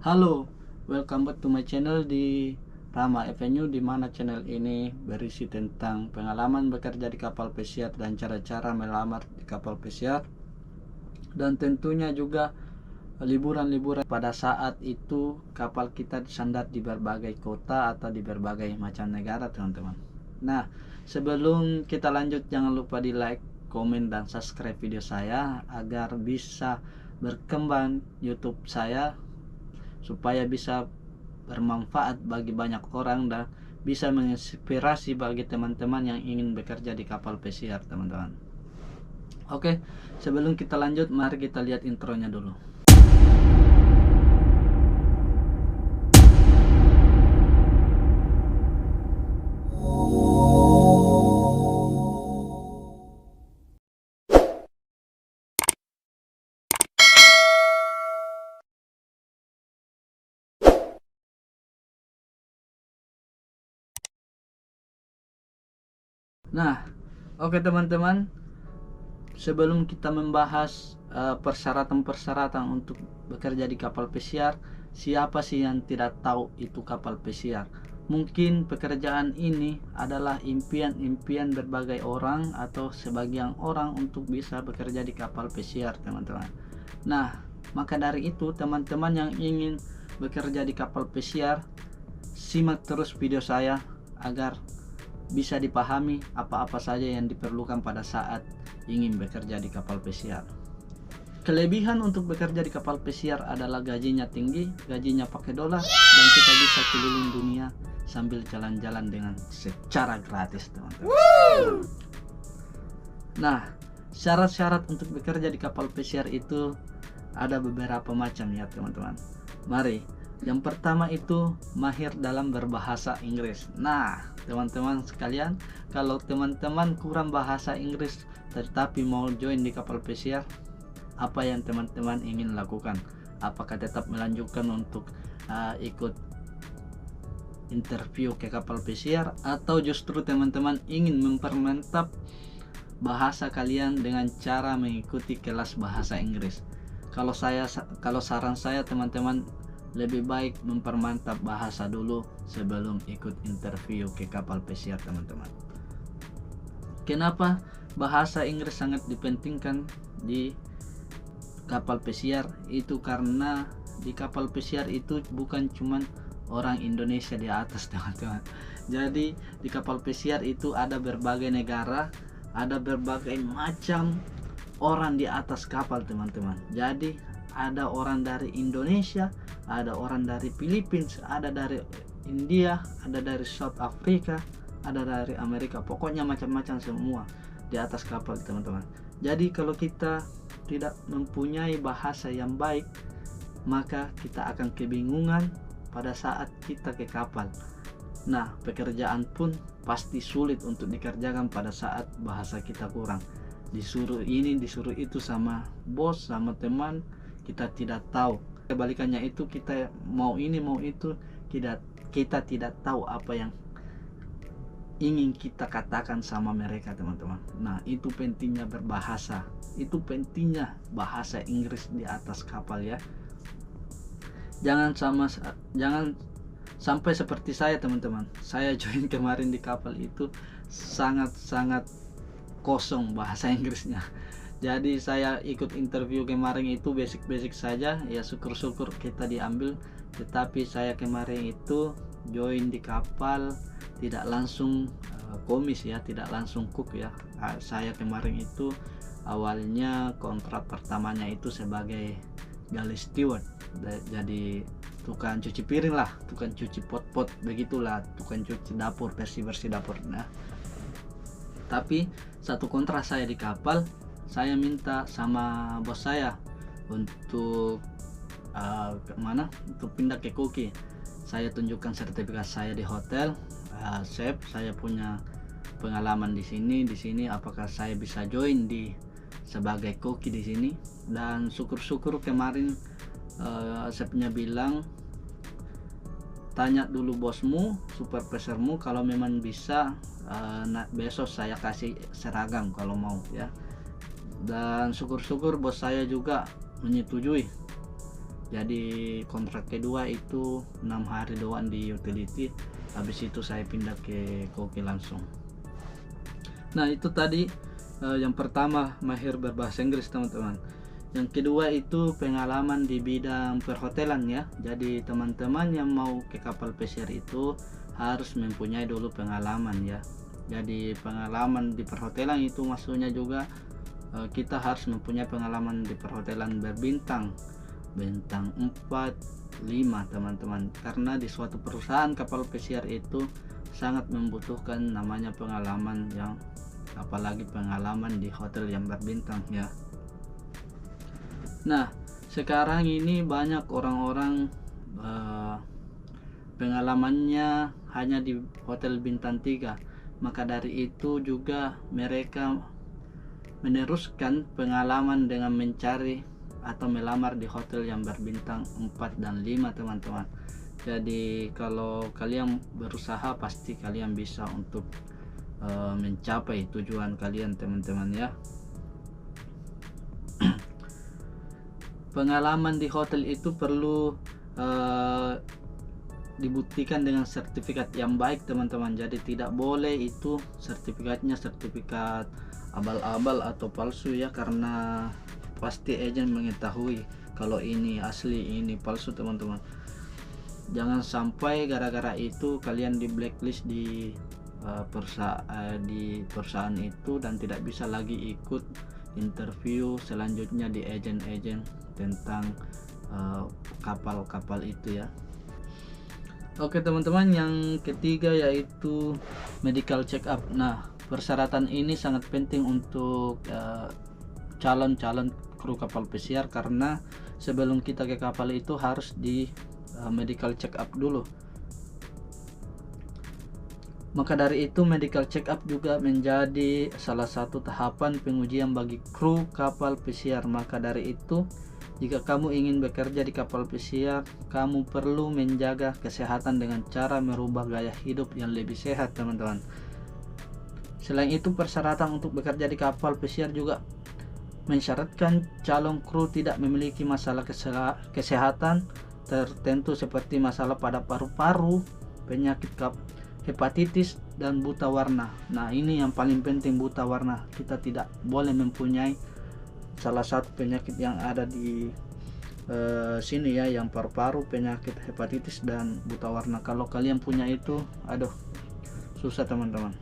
Halo, welcome back to my channel di Rama Avenue, di mana channel ini berisi tentang pengalaman bekerja di kapal pesiar dan cara-cara melamar di kapal pesiar, dan tentunya juga liburan-liburan pada saat itu kapal kita disandar di berbagai kota atau di berbagai macam negara, teman-teman. Nah, sebelum kita lanjut, jangan lupa di like, komen, dan subscribe video saya agar bisa berkembang YouTube saya, supaya bisa bermanfaat bagi banyak orang dan bisa menginspirasi bagi teman-teman yang ingin bekerja di kapal pesiar, teman-teman. Oke, sebelum kita lanjut, mari kita lihat intronya dulu. Nah, oke teman-teman, sebelum kita membahas persyaratan-persyaratan untuk bekerja di kapal pesiar, siapa sih yang tidak tahu itu kapal pesiar? Mungkin pekerjaan ini adalah impian-impian berbagai orang atau sebagian orang untuk bisa bekerja di kapal pesiar, teman-teman. Nah, maka dari itu teman-teman yang ingin bekerja di kapal pesiar, simak terus video saya agar bisa dipahami apa-apa saja yang diperlukan pada saat ingin bekerja di kapal pesiar. Kelebihan untuk bekerja di kapal pesiar adalah gajinya tinggi, gajinya pakai dolar, dan kita bisa keliling dunia sambil jalan-jalan dengan secara gratis, teman-teman. Nah, syarat-syarat untuk bekerja di kapal pesiar itu ada beberapa macam ya, teman-teman. Mari, yang pertama itu mahir dalam berbahasa Inggris. Nah, teman-teman sekalian, kalau teman-teman kurang bahasa Inggris tetapi mau join di kapal pesiar, apa yang teman-teman ingin lakukan? Apakah tetap melanjutkan untuk ikut interview ke kapal pesiar, atau justru teman-teman ingin mempermantap bahasa kalian dengan cara mengikuti kelas bahasa Inggris? Kalau saran saya, teman-teman lebih baik mempermantap bahasa dulu sebelum ikut interview ke kapal pesiar, teman-teman. Kenapa bahasa Inggris sangat dipentingkan di kapal pesiar? Itu karena di kapal pesiar itu bukan cuman orang Indonesia di atas, teman-teman. Jadi di kapal pesiar itu ada berbagai negara, ada berbagai macam orang di atas kapal, teman-teman. Jadi ada orang dari Indonesia, ada orang dari Philippines, ada dari India, ada dari South Africa, ada dari Amerika. Pokoknya macam-macam semua di atas kapal, teman-teman. Jadi kalau kita tidak mempunyai bahasa yang baik, maka kita akan kebingungan pada saat kita ke kapal. Nah, pekerjaan pun pasti sulit untuk dikerjakan pada saat bahasa kita kurang. Disuruh ini, disuruh itu sama bos, sama teman, kita tidak tahu. Kebalikannya itu, kita mau ini mau itu, kita tidak tahu apa yang ingin kita katakan sama mereka, teman-teman. Nah, itu pentingnya berbahasa, itu pentingnya bahasa Inggris di atas kapal ya. Jangan sampai seperti saya, teman-teman. Saya join kemarin di kapal itu sangat-sangat kosong bahasa Inggrisnya. Jadi saya ikut interview kemarin itu basic saja ya, syukur-syukur kita diambil. Tetapi saya kemarin itu join di kapal tidak langsung komis ya, tidak langsung cook ya. Saya kemarin itu awalnya kontrak pertamanya itu sebagai galley steward, jadi tukang cuci piring lah, tukang cuci pot-pot begitulah, tukang cuci dapur, bersih-bersih dapur. Nah, tapi satu kontrak saya di kapal, saya minta sama bos saya untuk kemana, untuk pindah ke koki. Saya tunjukkan sertifikat saya di hotel, chef, saya punya pengalaman di sini, apakah saya bisa join di sebagai koki di sini. Dan syukur-syukur kemarin chefnya bilang, tanya dulu bosmu, supervisormu, kalau memang bisa besok saya kasih seragam kalau mau ya. Dan syukur-syukur bos saya juga menyetujui. Jadi kontrak kedua itu 6 hari doang di utility, habis itu saya pindah ke koki langsung. Nah itu tadi yang pertama mahir berbahasa Inggris teman-teman. Yang kedua itu pengalaman di bidang perhotelan ya. Jadi teman-teman yang mau ke kapal pesiar itu harus mempunyai dulu pengalaman ya. Jadi pengalaman di perhotelan itu maksudnya juga kita harus mempunyai pengalaman di perhotelan berbintang, bintang 4, 5 teman-teman. Karena di suatu perusahaan kapal pesiar itu sangat membutuhkan namanya pengalaman, yang apalagi pengalaman di hotel yang berbintang ya. Nah sekarang ini banyak orang-orang pengalamannya hanya di hotel bintang 3, maka dari itu juga mereka meneruskan pengalaman dengan mencari atau melamar di hotel yang berbintang 4 dan 5 teman-teman. Jadi kalau kalian berusaha pasti kalian bisa untuk mencapai tujuan kalian teman-teman ya. Pengalaman di hotel itu perlu dibuktikan dengan sertifikat yang baik teman-teman. Jadi tidak boleh itu sertifikatnya sertifikat abal-abal atau palsu ya, karena pasti agen mengetahui kalau ini asli ini palsu teman-teman. Jangan sampai gara-gara itu kalian di blacklist di perusahaan itu dan tidak bisa lagi ikut interview selanjutnya di agen-agen tentang kapal-kapal itu ya. Oke teman-teman, yang ketiga yaitu medical check up. Nah persyaratan ini sangat penting untuk calon-calon kru kapal pesiar, karena sebelum kita ke kapal itu harus di medical check up dulu. Maka dari itu medical check up juga menjadi salah satu tahapan pengujian bagi kru kapal pesiar. Maka dari itu jika kamu ingin bekerja di kapal pesiar, kamu perlu menjaga kesehatan dengan cara merubah gaya hidup yang lebih sehat teman-teman. Selain itu persyaratan untuk bekerja di kapal pesiar juga mensyaratkan calon kru tidak memiliki masalah kesehatan tertentu seperti masalah pada paru-paru, penyakit hepatitis, dan buta warna. Nah ini yang paling penting, buta warna. Kita tidak boleh mempunyai salah satu penyakit yang ada di sini ya, yang paru-paru, penyakit hepatitis, dan buta warna. Kalau kalian punya itu, aduh susah teman-teman.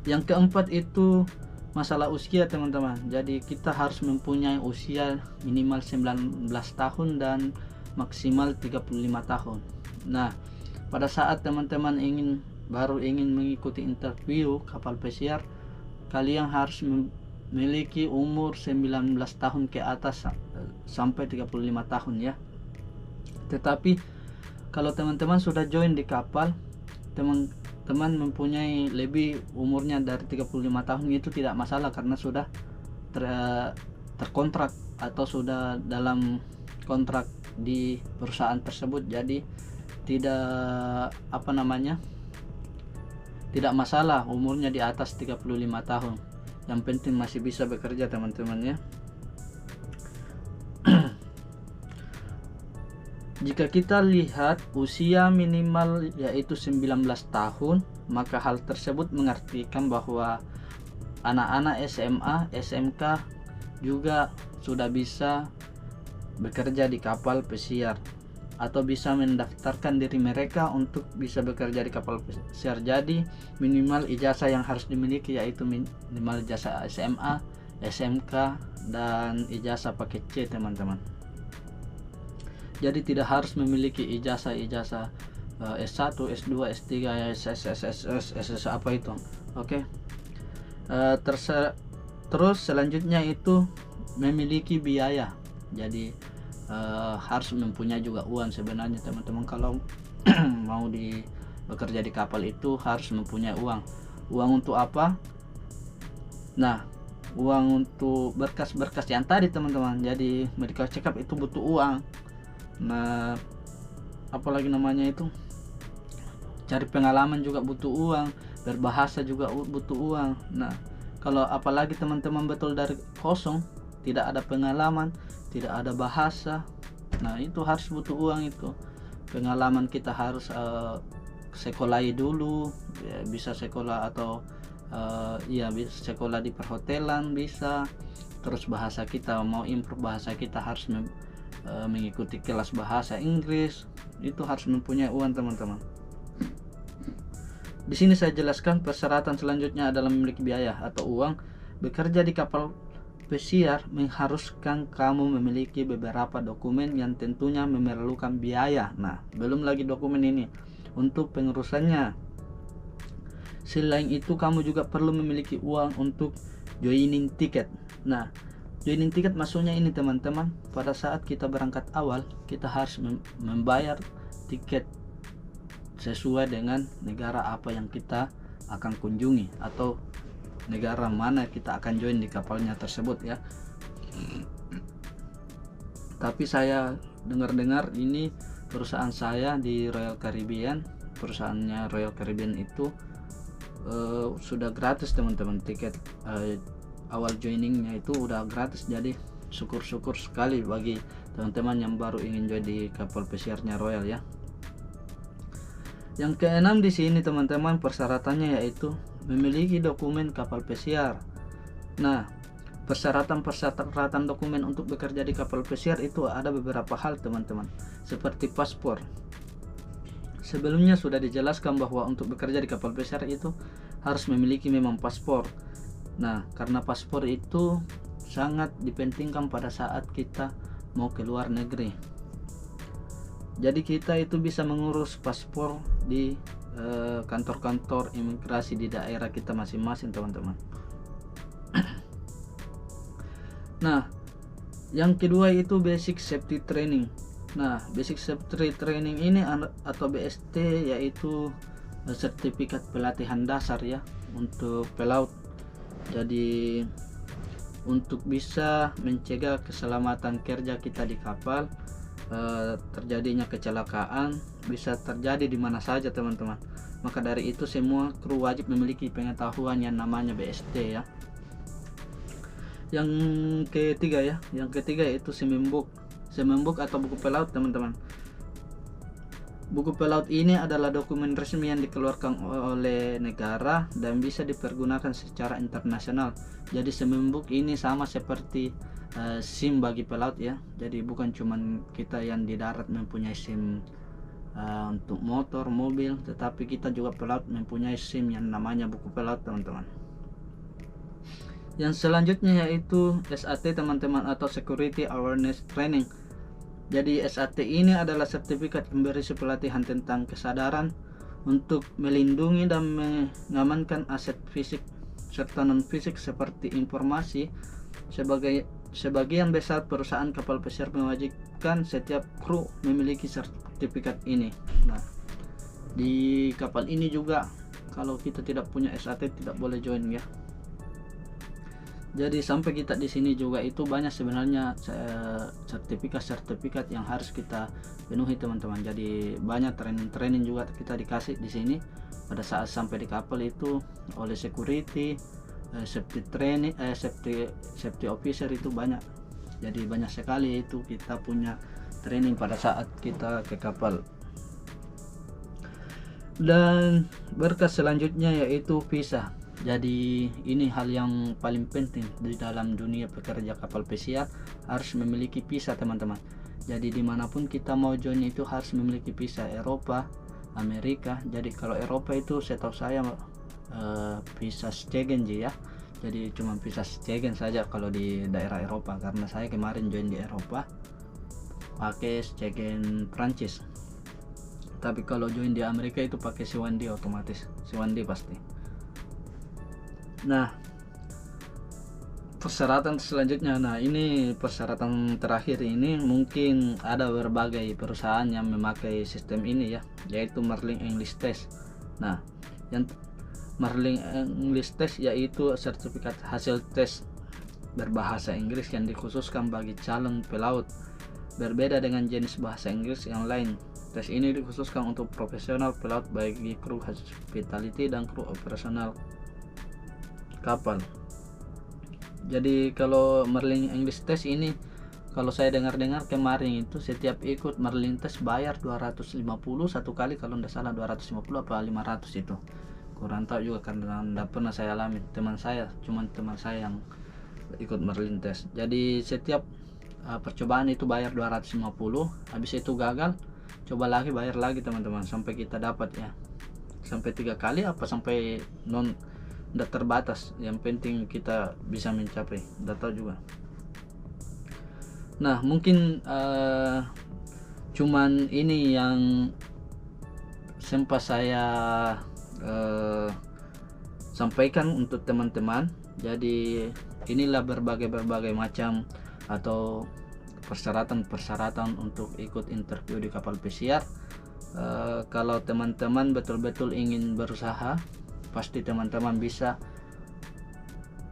Yang keempat itu masalah usia teman-teman. Jadi kita harus mempunyai usia minimal 19 tahun dan maksimal 35 tahun. Nah pada saat teman-teman baru ingin mengikuti interview kapal pesiar, kalian harus memiliki umur 19 tahun ke atas sampai 35 tahun ya. Tetapi kalau teman-teman sudah join di kapal, teman-teman mempunyai lebih umurnya dari 35 tahun, itu tidak masalah karena sudah terkontrak atau sudah dalam kontrak di perusahaan tersebut. Jadi tidak tidak masalah umurnya di atas 35 tahun. Yang penting masih bisa bekerja teman-teman ya. Jika kita lihat usia minimal yaitu 19 tahun, maka hal tersebut mengartikan bahwa anak-anak SMA, SMK juga sudah bisa bekerja di kapal pesiar atau bisa mendaftarkan diri mereka untuk bisa bekerja di kapal pesiar. Jadi minimal ijazah yang harus dimiliki yaitu minimal ijazah SMA, SMK, dan ijazah paket C teman-teman. Jadi tidak harus memiliki ijazah S1, S2, S3, SS apa itu. Oke. Terus selanjutnya itu memiliki biaya. Jadi harus mempunyai juga uang sebenarnya teman-teman. Kalau mau bekerja di kapal itu harus mempunyai uang. Uang untuk apa? Nah, uang untuk berkas-berkas yang tadi teman-teman. Jadi medical check up itu butuh uang. Nah, apalagi namanya itu, cari pengalaman juga butuh uang, berbahasa juga butuh uang. Nah kalau apalagi teman-teman betul dari kosong, tidak ada pengalaman, tidak ada bahasa. Nah itu harus butuh uang itu. Pengalaman kita harus sekolahi dulu ya, bisa sekolah atau ya bisa sekolah di perhotelan bisa. Terus bahasa kita mau improve bahasa kita harus mengikuti kelas bahasa Inggris, itu harus mempunyai uang teman-teman. Di sini saya jelaskan persyaratan selanjutnya adalah memiliki biaya atau uang. Bekerja di kapal pesiar mengharuskan kamu memiliki beberapa dokumen yang tentunya memerlukan biaya. Nah, belum lagi dokumen ini untuk pengurusannya. Selain itu, kamu juga perlu memiliki uang untuk joining ticket. Nah, joining ticket maksudnya ini teman-teman, pada saat kita berangkat awal, kita harus membayar tiket sesuai dengan negara apa yang kita akan kunjungi atau negara mana kita akan join di kapalnya tersebut ya. Tapi saya dengar-dengar ini perusahaan saya di Royal Caribbean, perusahaannya Royal Caribbean itu sudah gratis teman-teman, tiket awal joiningnya itu udah gratis. Jadi syukur-syukur sekali bagi teman-teman yang baru ingin join di kapal pesiarnya Royal ya. Yang keenam di sini teman-teman persyaratannya yaitu memiliki dokumen kapal pesiar. Nah, persyaratan dokumen untuk bekerja di kapal pesiar itu ada beberapa hal teman-teman, seperti paspor. Sebelumnya sudah dijelaskan bahwa untuk bekerja di kapal pesiar itu harus memiliki memang paspor. Nah, karena paspor itu sangat dipentingkan pada saat kita mau ke luar negeri. Jadi kita itu bisa mengurus paspor di kantor-kantor imigrasi di daerah kita masing-masing teman-teman. Nah, yang kedua itu basic safety training. Nah, basic safety training ini atau BST yaitu sertifikat pelatihan dasar ya untuk pelaut. Jadi untuk bisa mencegah keselamatan kerja kita di kapal, terjadinya kecelakaan bisa terjadi di mana saja teman-teman. Maka dari itu semua kru wajib memiliki pengetahuan yang namanya BST ya. Yang ketiga yaitu Semenbook atau buku pelaut teman-teman. Buku pelaut ini adalah dokumen resmi yang dikeluarkan oleh negara dan bisa dipergunakan secara internasional. Jadi Semenbook ini sama seperti SIM bagi pelaut ya. Jadi bukan cuman kita yang di darat mempunyai SIM untuk motor, mobil, tetapi kita juga pelaut mempunyai SIM yang namanya buku pelaut teman-teman. Yang selanjutnya yaitu SAT teman-teman atau Security Awareness Training. Jadi SAT ini adalah sertifikat pemberi pelatihan tentang kesadaran untuk melindungi dan mengamankan aset fisik serta non fisik seperti informasi. Sebagian besar perusahaan kapal pesiar mewajibkan setiap kru memiliki sertifikat ini. Nah, di kapal ini juga kalau kita tidak punya SAT tidak boleh join ya. Jadi sampai kita di sini juga itu banyak sebenarnya sertifikat yang harus kita penuhi teman-teman. Jadi banyak training juga kita dikasih di sini pada saat sampai di kapal itu oleh security, safety training, safety officer itu banyak. Jadi banyak sekali itu kita punya training pada saat kita ke kapal. Dan berkas selanjutnya yaitu visa. Jadi ini hal yang paling penting di dalam dunia pekerja kapal pesiar, harus memiliki visa teman-teman. Jadi dimanapun kita mau join itu harus memiliki visa, Eropa, Amerika. Jadi kalau Eropa itu setahu saya visa Schengen ya. Jadi cuma visa Schengen saja kalau di daerah Eropa, karena saya kemarin join di Eropa pakai Schengen Prancis. Tapi kalau join di Amerika itu pakai C1D otomatis, C1D pasti. Nah, persyaratan selanjutnya, nah ini persyaratan terakhir ini mungkin ada berbagai perusahaan yang memakai sistem ini ya, yaitu Marine English Test. Nah, yang Marine English Test yaitu sertifikat hasil tes berbahasa Inggris yang dikhususkan bagi calon pelaut. Berbeda dengan jenis bahasa Inggris yang lain, tes ini dikhususkan untuk profesional pelaut bagi kru hospitality dan kru operasional kapal. Jadi kalau Marine English Test ini Kalau saya dengar-dengar kemarin itu setiap ikut melintas bayar 250 satu kali, kalau tidak salah 250 apa 500 itu. Kurang tahu juga karena tidak pernah saya alami. Cuman teman saya yang ikut melintas. Jadi setiap percobaan itu bayar 250, habis itu gagal, coba lagi bayar lagi teman-teman sampai kita dapat ya. Sampai 3 kali apa sampai tidak terbatas, yang penting kita bisa mencapai, tidak tahu juga. Nah mungkin cuman ini yang sempat saya sampaikan untuk teman-teman. Jadi inilah berbagai macam atau persyaratan untuk ikut interview di kapal pesiar. Kalau teman-teman betul-betul ingin berusaha, pasti teman-teman bisa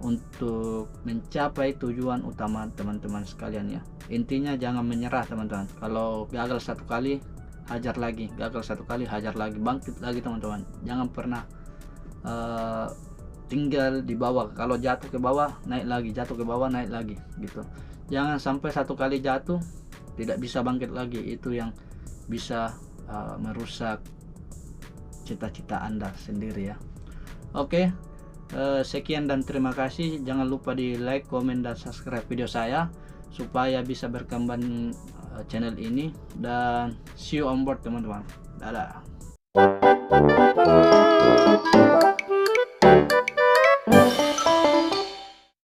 untuk mencapai tujuan utama teman-teman sekalian ya. Intinya jangan menyerah teman-teman. Kalau gagal satu kali, hajar lagi, gagal satu kali, hajar lagi, bangkit lagi teman-teman. Jangan pernah tinggal di bawah. Kalau jatuh ke bawah, naik lagi, jatuh ke bawah, naik lagi gitu. Jangan sampai satu kali jatuh tidak bisa bangkit lagi. Itu yang bisa merusak cita-cita Anda sendiri ya. Oke, sekian dan terima kasih. Jangan lupa di like, komen, dan subscribe video saya supaya bisa berkembang channel ini. Dan see you on board teman-teman. Dadah.